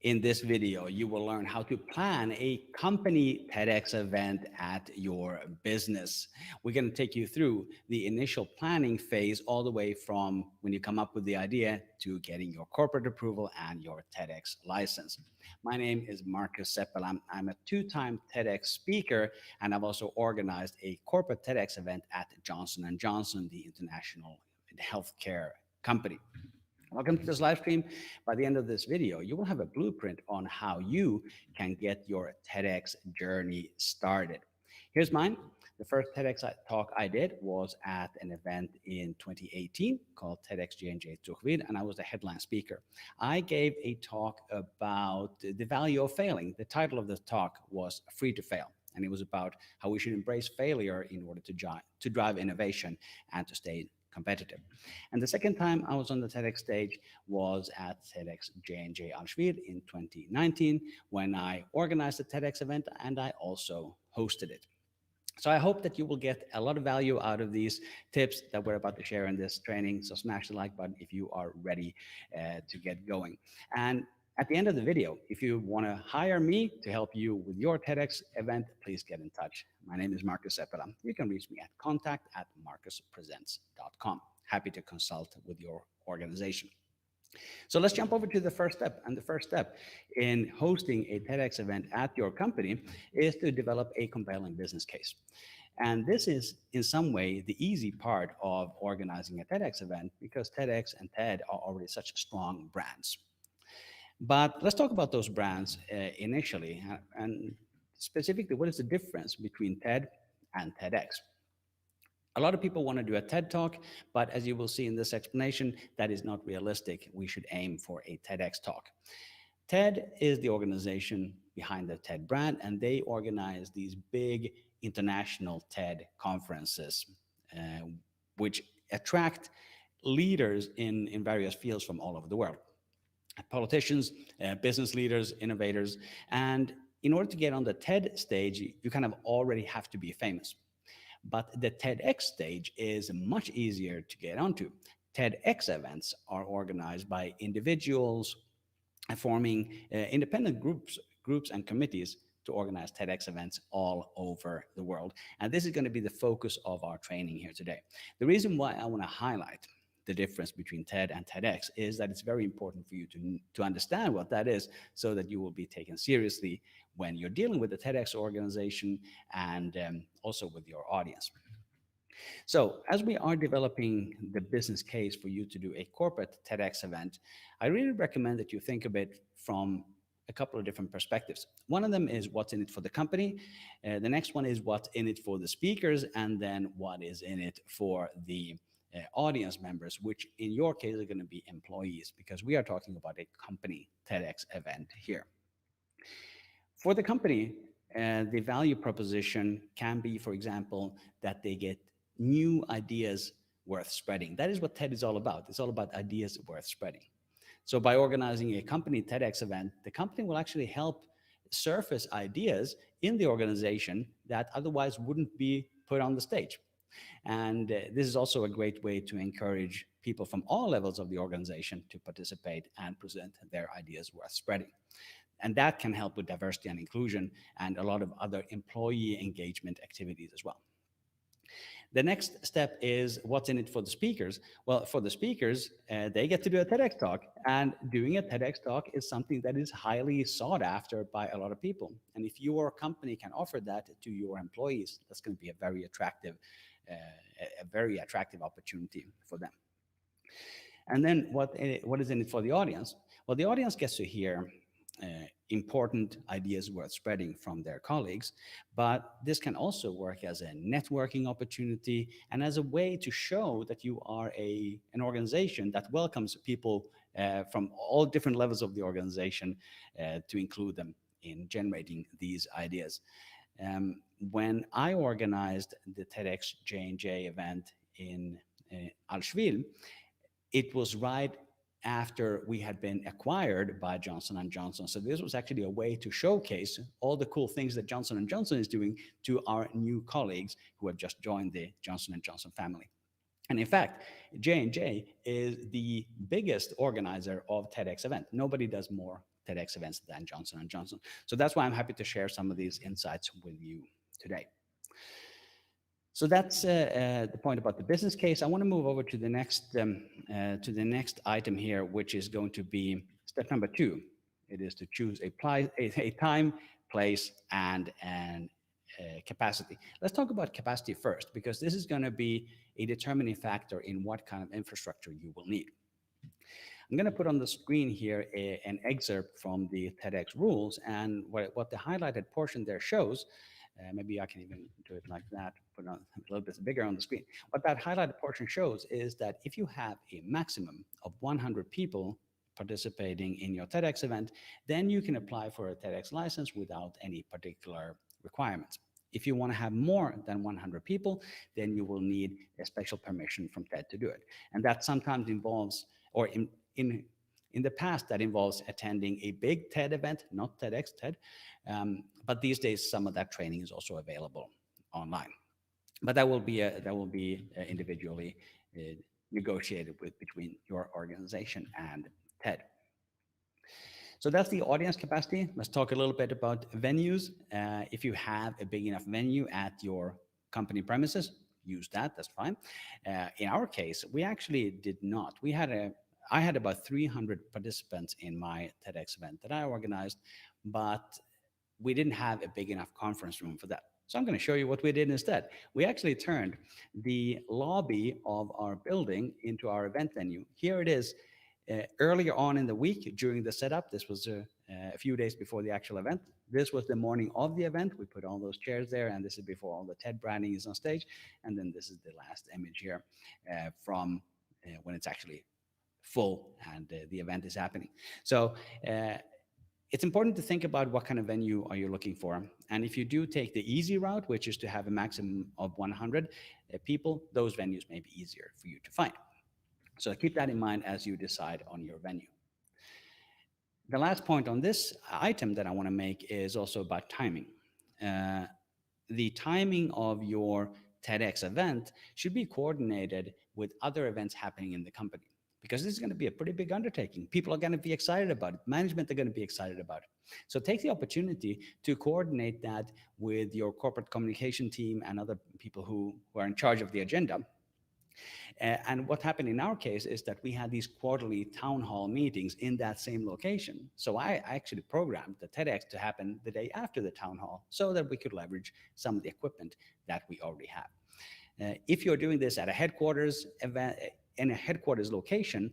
In this video, you will learn how to plan a company TEDx event at your business. We're going to take you through the initial planning phase all the way from when you come up with the idea to getting your corporate approval and your TEDx license. My name is Markus. I'm a two-time TEDx speaker, and I've also organized a corporate TEDx event at Johnson & Johnson, the international healthcare company. Welcome to this live stream. By the end of this video, you will have a blueprint on how you can get your TEDx journey started. Here's mine. The first TEDx talk I did was at an event in 2018 called TEDxJNJ Allschwil, and I was the headline speaker. I gave a talk about the value of failing. The title of the talk was Free to Fail, and it was about how we should embrace failure in order to drive innovation and to stay competitive. And the second time I was on the TEDx stage was at TEDxJNJ Allschwil in 2019 when I organized the TEDx event and I also hosted it. So I hope that you will get a lot of value out of these tips that we're about to share in this training. So smash the like button if you are ready to get going. And at the end of the video, if you want to hire me to help you with your TEDx event, please get in touch. My name is Markus. You can reach me at contact@markuspresents.com. Happy to consult with your organization. So let's jump over to the first step. And the first step in hosting a TEDx event at your company is to develop a compelling business case. And this is, in some way, the easy part of organizing a TEDx event because TEDx and TED are already such strong brands. But let's talk about those brands initially, and specifically, what is the difference between TED and TEDx? A lot of people want to do a TED talk, but as you will see in this explanation, that is not realistic. We should aim for a TEDx talk. TED is the organization behind the TED brand, and they organize these big international TED conferences, which attract leaders in various fields from all over the world. Politicians, business leaders, innovators. And in order to get on the TED stage, you kind of already have to be famous. But the TEDx stage is much easier to get onto. TEDx events are organized by individuals forming independent groups and committees to organize TEDx events all over the world. And this is going to be the focus of our training here today. The reason why I want to highlight the difference between TED and TEDx is that it's very important for you to understand what that is so that you will be taken seriously when you're dealing with the TEDx organization and also with your audience. So as we are developing the business case for you to do a corporate TEDx event, I really recommend that you think of it from a couple of different perspectives. One of them is what's in it for the company. The next one is what's in it for the speakers, and then what is in it for the audience members, which in your case are going to be employees, because we are talking about a company TEDx event here. For the company, the value proposition can be, for example, that they get new ideas worth spreading. That is what TED is all about. It's all about ideas worth spreading. So by organizing a company TEDx event, the company will actually help surface ideas in the organization that otherwise wouldn't be put on the stage. And this is also a great way to encourage people from all levels of the organization to participate and present their ideas worth spreading. And that can help with diversity and inclusion and a lot of other employee engagement activities as well. The next step is what's in it for the speakers. Well, for the speakers, they get to do a TEDx talk, and doing a TEDx talk is something that is highly sought after by a lot of people. And if your company can offer that to your employees, that's going to be a very attractive opportunity for them. And then what is in it for the audience? Well, the audience gets to hear important ideas worth spreading from their colleagues, but this can also work as a networking opportunity and as a way to show that you are an organization that welcomes people from all different levels of the organization to include them in generating these ideas. When I organized the TEDxJNJ event in Allschwil, it was right after we had been acquired by Johnson & Johnson. So this was actually a way to showcase all the cool things that Johnson & Johnson is doing to our new colleagues who have just joined the Johnson & Johnson family. And in fact, J&J is the biggest organizer of TEDx event. Nobody does more TEDx events than Johnson & Johnson. So that's why I'm happy to share some of these insights with you today. So that's the point about the business case. I want to move over to the next item here, which is going to be step number 2. It is to choose a time, place, and capacity. Let's talk about capacity first, because this is going to be a determining factor in what kind of infrastructure you will need. I'm going to put on the screen here an excerpt from the TEDx rules, and what the highlighted portion there shows. Maybe I can even do it like that, put it on a little bit bigger on the screen. What that highlighted portion shows is that if you have a maximum of 100 people participating in your TEDx event, then you can apply for a TEDx license without any particular requirements. If you want to have more than 100 people, then you will need a special permission from TED to do it. And that sometimes involves, or in the past, that involves attending a big TED event, not TEDx, TED. But these days, some of that training is also available online. But that will be individually negotiated between your organization and TED. So that's the audience capacity. Let's talk a little bit about venues. If you have a big enough venue at your company premises, use that, that's fine. In our case, we actually did not. I had about 300 participants in my TEDx event that I organized, but we didn't have a big enough conference room for that. So I'm going to show you what we did instead. We actually turned the lobby of our building into our event venue. Here it is. Earlier on in the week during the setup, this was a few days before the actual event. This was the morning of the event. We put all those chairs there, and this is before all the TED branding is on stage. And then this is the last image here from when it's actually full and the event is happening. So it's important to think about what kind of venue are you looking for. And if you do take the easy route, which is to have a maximum of 100 people, those venues may be easier for you to find. So keep that in mind as you decide on your venue. The last point on this item that I want to make is also about timing. The timing of your TEDx event should be coordinated with other events happening in the company, because this is going to be a pretty big undertaking. People are going to be excited about it. Management are going to be excited about it. So take the opportunity to coordinate that with your corporate communication team and other people who are in charge of the agenda. And what happened in our case is that we had these quarterly town hall meetings in that same location. So I actually programmed the TEDx to happen the day after the town hall so that we could leverage some of the equipment that we already have. If you're doing this at a headquarters event, in a headquarters location,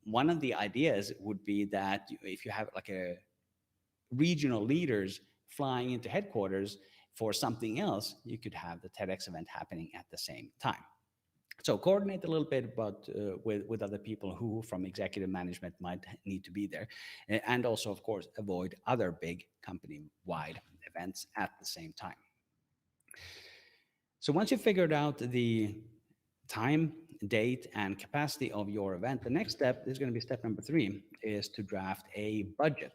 one of the ideas would be that if you have like a regional leaders flying into headquarters for something else, you could have the TEDx event happening at the same time. So coordinate a little bit about with other people who from executive management might need to be there. And also, of course, avoid other big company-wide events at the same time. So once you've figured out the time, date, and capacity of your event, the next step is going to be step number 3, is to draft a budget.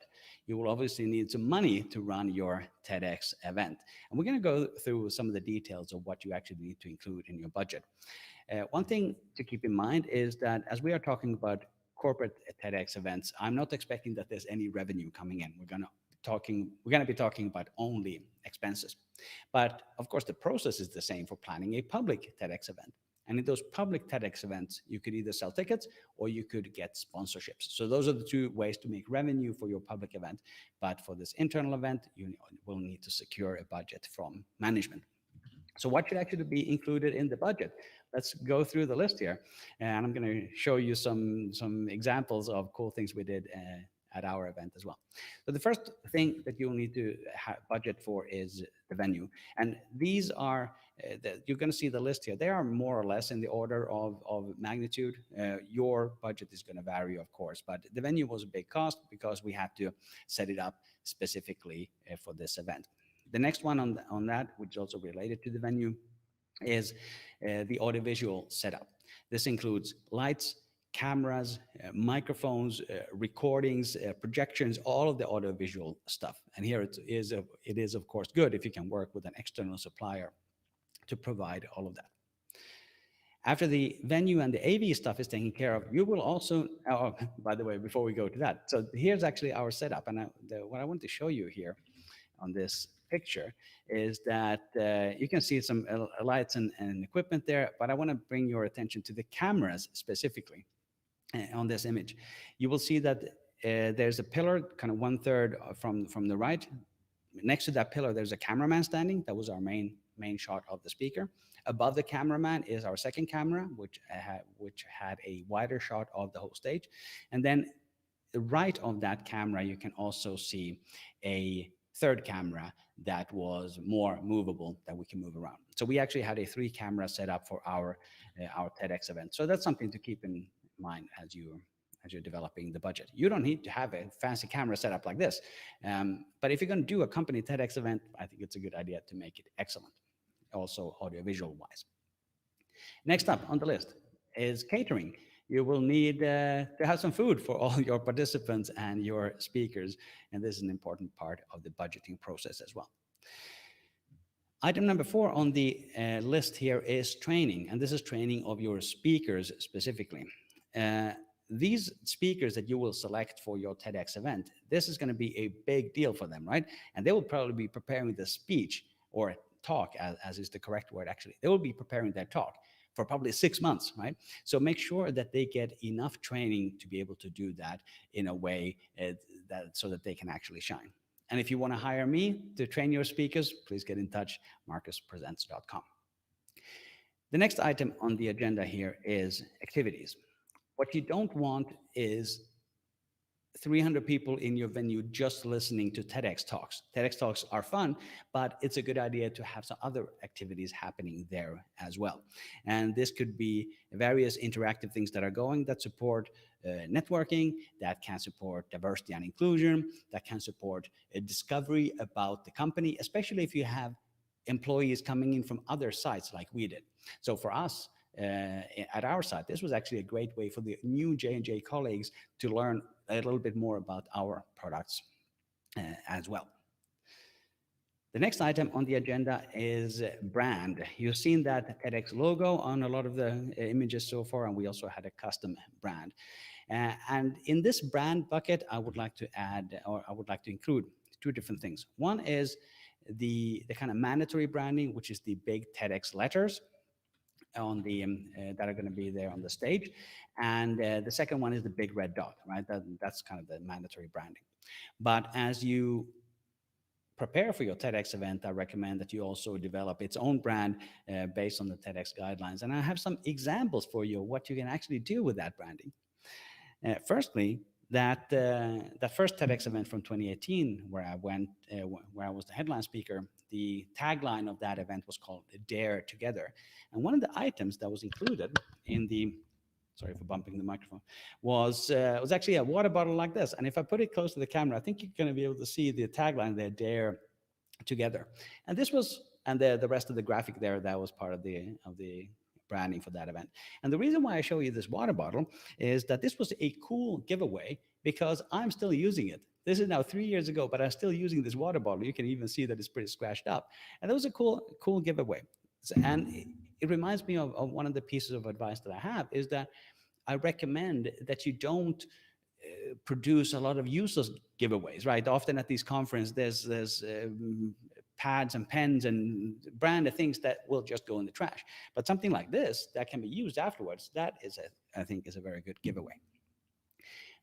You will obviously need some money to run your TEDx event. And we're going to go through some of the details of what you actually need to include in your budget. One thing to keep in mind is that as we are talking about corporate TEDx events, I'm not expecting that there's any revenue coming in. We're going to be talking about only expenses. But of course, the process is the same for planning a public TEDx event. And in those public TEDx events, you could either sell tickets or you could get sponsorships. So those are the 2 ways to make revenue for your public event. But for this internal event, you will need to secure a budget from management. So what should actually be included in the budget? Let's go through the list here. And I'm going to show you some examples of cool things we did at our event as well. So the first thing that you'll need to budget for is the venue. And these are, you're going to see the list here. They are more or less in the order of magnitude. Your budget is going to vary, of course, but the venue was a big cost because we had to set it up specifically for this event. The next one on that, which is also related to the venue, is the audiovisual setup. This includes lights, cameras, microphones, recordings, projections, all of the audiovisual stuff. And here it is, of course, good if you can work with an external supplier to provide all of that. After the venue and the AV stuff is taken care of, you will also, oh, by the way, before we go to that, so here's actually our setup. And what I want to show you here on this picture is that you can see some lights and equipment there, but I want to bring your attention to the cameras specifically on this image. You will see that there's a pillar, kind of 1/3 from the right. Next to that pillar, there's a cameraman standing. That was our main shot of the speaker. Above the cameraman is our second camera, which had a wider shot of the whole stage. And then right of that camera, you can also see a third camera that was more movable, that we can move around. So we actually had a 3-camera setup for our TEDx event. So that's something to keep in mind as you're developing the budget. You don't need to have a fancy camera setup like this. But if you're going to do a company TEDx event, I think it's a good idea to make it excellent, also audiovisual wise. Next up on the list is catering. You will need to have some food for all your participants and your speakers, and this is an important part of the budgeting process as well. Item number 4 on the list here is training, and this is training of your speakers specifically. These speakers that you will select for your TEDx event, this is going to be a big deal for them, right? And they will probably be preparing the speech, or talk, as is the correct word actually. They will be preparing their talk for probably 6 months, right? So make sure that they get enough training to be able to do that in a way so that they can actually shine. And if you want to hire me to train your speakers, please get in touch, markuspresents.com. The next item on the agenda here is activities. What you don't want is 300 people in your venue just listening to TEDx talks. TEDx talks are fun, but it's a good idea to have some other activities happening there as well. And this could be various interactive things that are going that support networking, that can support diversity and inclusion, that can support a discovery about the company, especially if you have employees coming in from other sites like we did. So for us, at our site, this was actually a great way for the new J&J colleagues to learn a little bit more about our products as well. The next item on the agenda is brand. You've seen that TEDx logo on a lot of the images so far, and we also had a custom brand. And in this brand bucket, I would like to add, or I would like to include 2 different things. One is the kind of mandatory branding, which is the big TEDx letters on the that are going to be there on the stage, and the second one is the big red dot, right? That's kind of the mandatory branding. But as you prepare for your TEDx event, I recommend that you also develop its own brand based on the TEDx guidelines. And I have some examples for you of what you can actually do with that branding. Firstly, that first TEDx event from 2018, where I went, where I was the headline speaker, the tagline of that event was called "Dare Together," and one of the items that was included in the, sorry for bumping the microphone, was actually a water bottle like this. And if I put it close to the camera, I think you're going to be able to see the tagline there, "Dare Together." And this was, and the rest of the graphic there, that was part of the branding for that event. And the reason why I show you this water bottle is that this was a cool giveaway because I'm still using it. This is now 3 years ago, but I'm still using this water bottle. You can even see that it's pretty scratched up. And that was a cool giveaway. And it reminds me of one of the pieces of advice that I have, is that I recommend that you don't produce a lot of useless giveaways, right? Often at these conferences, there's pads and pens and branded things that will just go in the trash. But something like this that can be used afterwards, that is, I think, is a very good giveaway.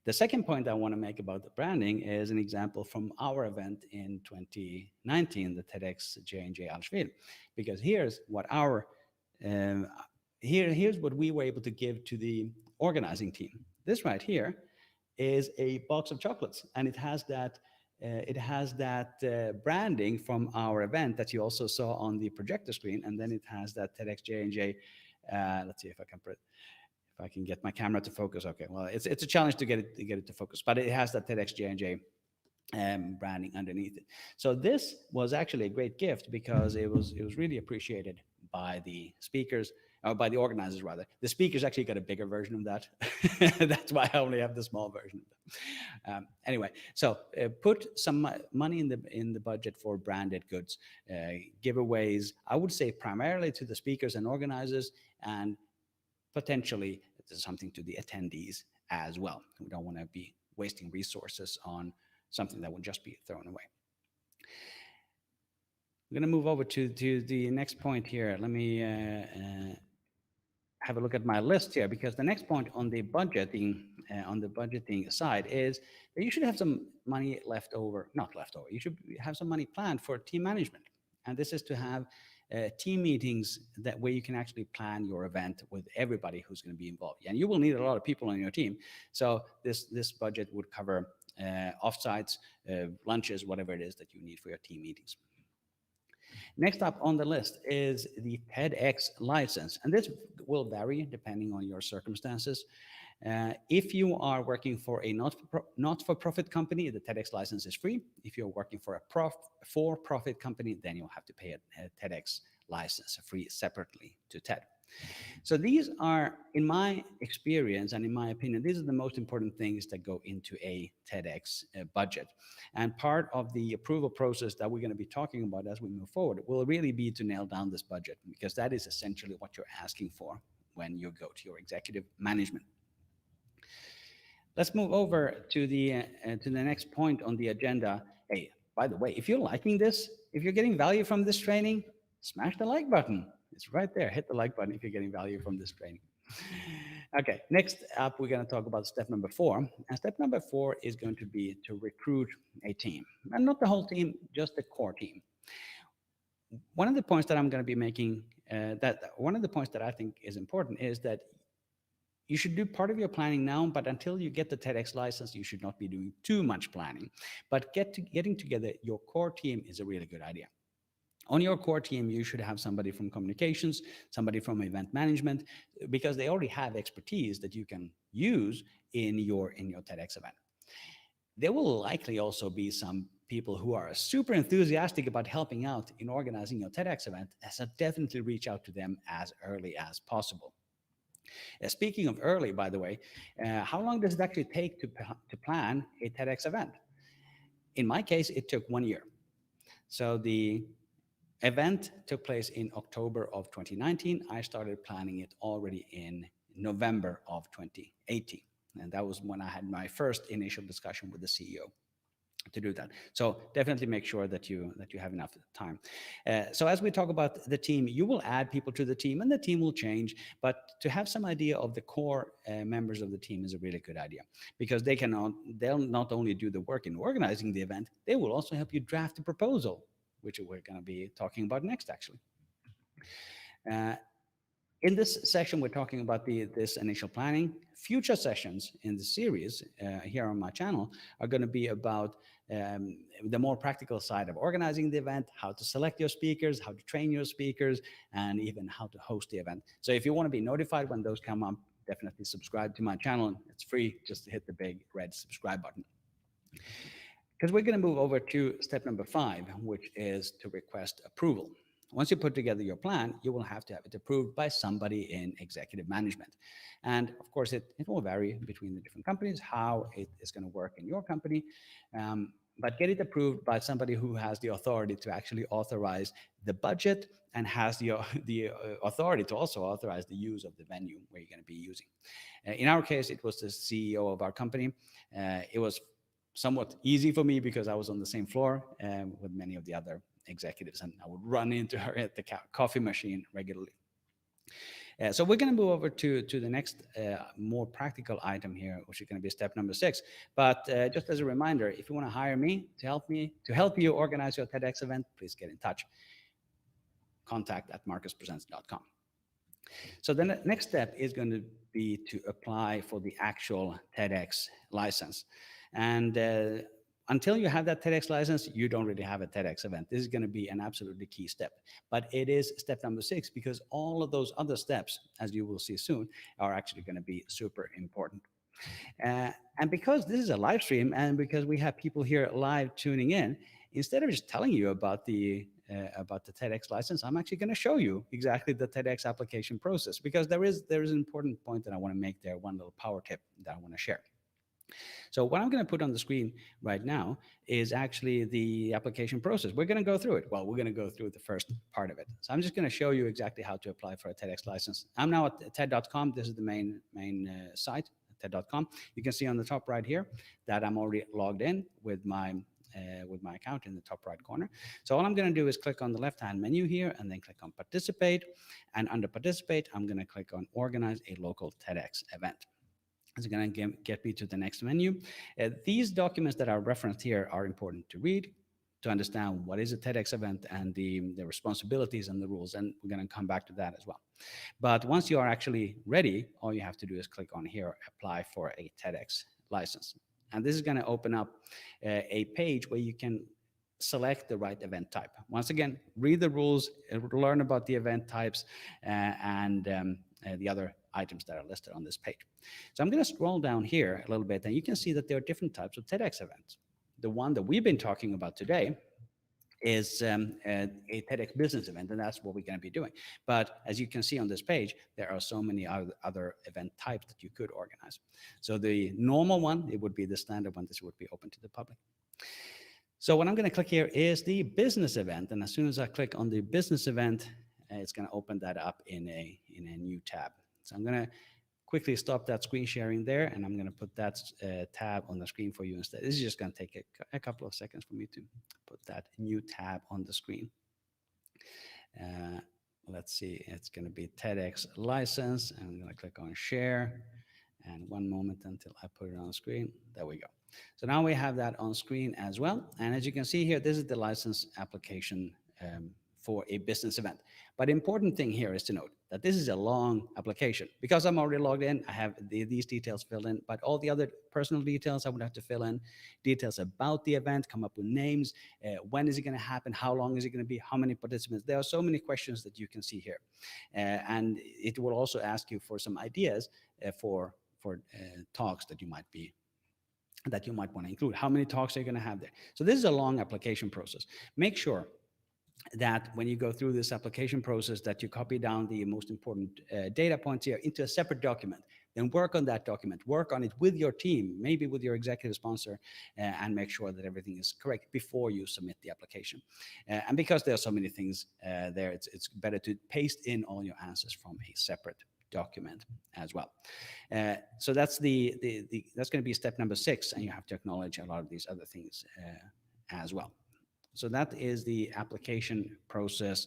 The second point I want to make about the branding is an example from our event in 2019, the TEDxJNJ Allschwil, because here's what here's what we were able to give to the organizing team. This right here is a box of chocolates, and it has that branding from our event that you also saw on the projector screen, and then it has that TEDxJNJ. Let's see if I can get my camera to focus. Okay, well, it's a challenge to get it to focus, but it has that TEDxJNJ branding underneath it. So this was actually a great gift because it was really appreciated by the speakers, or by the organizers rather. The speakers actually got a bigger version of that. That's why I only have the small version of that. Anyway, so put some money in the budget for branded goods, giveaways. I would say primarily to the speakers and organizers, and potentially something to the attendees as well. We don't want to be wasting resources on something that would just be thrown away. We're going to move over to the next point here. Let me have a look at my list here, because the next point on the budgeting side is that you should have some money left over, not left over. You should have some money planned for team management, and this is to have team meetings that where you can actually plan your event with everybody who's going to be involved. And you will need a lot of people on your team, so this budget would cover offsites, lunches, whatever it is that you need for your team meetings. Next up on the list is the TEDx license, and this will vary depending on your circumstances. If you are working for a not-for-profit company, the TEDx license is free. If you're working for a for-profit company, then you'll have to pay a TEDx license free separately to TED. So these are, in my experience and in my opinion, these are the most important things that go into a TEDx budget. And part of the approval process that we're going to be talking about as we move forward will really be to nail down this budget, because that is essentially what you're asking for when you go to your executive management. Let's move over to the next point on the agenda. Hey, by the way, if you're liking this, if you're getting value from this training, smash the like button. It's right there. Hit the like button if you're getting value from this training. Okay, next up, we're going to talk about step number 4. And step number 4 is going to be to recruit a team. And not the whole team, just the core team. One of the points that I'm going to be making, one of the points that I think is important is that you should do part of your planning now, but until you get the TEDx license, you should not be doing too much planning. But getting together your core team is a really good idea. On your core team, you should have somebody from communications, somebody from event management, because they already have expertise that you can use in your TEDx event. There will likely also be some people who are super enthusiastic about helping out in organizing your TEDx event, so definitely reach out to them as early as possible. Speaking of early, by the way, how long does it actually take to plan a TEDx event? In my case, it took 1 year. So the event took place in October of 2019. I started planning it already in November of 2018. And that was when I had my first initial discussion with the CEO to do that. So definitely make sure that you have enough time. So as we talk about the team, you will add people to the team and the team will change, but to have some idea of the core members of the team is a really good idea, because they'll not only do the work in organizing the event, they will also help you draft the proposal, which we're going to be talking about next, actually. In this section, we're talking about this initial planning. Future sessions in the series here on my channel are going to be about the more practical side of organizing the event, how to select your speakers, how to train your speakers, and even how to host the event. So if you want to be notified when those come up, definitely subscribe to my channel. It's free. Just hit the big red subscribe button. Because we're going to move over to step number 5, which is to request approval. Once you put together your plan, you will have to have it approved by somebody in executive management. And of course, it will vary between the different companies, how it is going to work in your company. But get it approved by somebody who has the authority to actually authorize the budget and has the authority to also authorize the use of the venue where you're going to be using. In our case, it was the CEO of our company. It was somewhat easy for me because I was on the same floor with many of the other executives, and I would run into her at the coffee machine regularly. So we're going to move over to the next more practical item here, which is going to be step number 6. But just as a reminder, if you want to hire me to help you organize your TEDx event, please get in touch. contact@markuspresents.com. So the next step is going to be to apply for the actual TEDx license. And until you have that TEDx license, you don't really have a TEDx event. This is going to be an absolutely key step. But it is step number 6, because all of those other steps, as you will see soon, are actually going to be super important. And because this is a live stream, and because we have people here live tuning in, instead of just telling you about the TEDx license, I'm actually going to show you exactly the TEDx application process, because there is an important point that I want to make there, one little power tip that I want to share. So what I'm going to put on the screen right now is actually the application process. We're going to go through it. Well, we're going to go through the first part of it. So I'm just going to show you exactly how to apply for a TEDx license. I'm now at TED.com. This is the main site, TED.com. You can see on the top right here that I'm already logged in with my account in the top right corner. So all I'm going to do is click on the left-hand menu here and then click on Participate. And under Participate, I'm going to click on Organize a Local TEDx Event. It's going to get me to the next menu. These documents that are referenced here are important to read, to understand what is a TEDx event and the responsibilities and the rules. And we're going to come back to that as well. But once you are actually ready, all you have to do is click on here, apply for a TEDx license. And this is going to open up a page where you can select the right event type. Once again, read the rules, learn about the event types and the other items that are listed on this page. So I'm going to scroll down here a little bit, and you can see that there are different types of TEDx events. The one that we've been talking about today is a TEDx business event, and that's what we're going to be doing. But as you can see on this page, there are so many other event types that you could organize. So the normal one, it would be the standard one. This would be open to the public. So what I'm going to click here is the business event, and as soon as I click on the business event, it's going to open that up in a new tab. So I'm going to quickly stop that screen sharing there, and I'm going to put that tab on the screen for you instead. This is just going to take a couple of seconds for me to put that new tab on the screen. Let's see, it's going to be TEDx license. I'm going to click on share, and one moment until I put it on screen. There we go. So now we have that on screen as well. And as you can see here, this is the license application for a business event. But important thing here is to note that this is a long application. Because I'm already logged in, I have these details filled in, but all the other personal details I would have to fill in, details about the event, come up with names, when is it going to happen, how long is it going to be, how many participants. There are so many questions that you can see here. And it will also ask you for some ideas for talks that you might want to include. How many talks are you going to have there? So this is a long application process. Make sure that when you go through this application process that you copy down the most important data points here into a separate document. Then work on that document, work on it with your team, maybe with your executive sponsor, and make sure that everything is correct before you submit the application. And because there are so many things there, it's better to paste in all your answers from a separate document as well. So that's that's going to be step number 6, and you have to acknowledge a lot of these other things as well. So that is the application process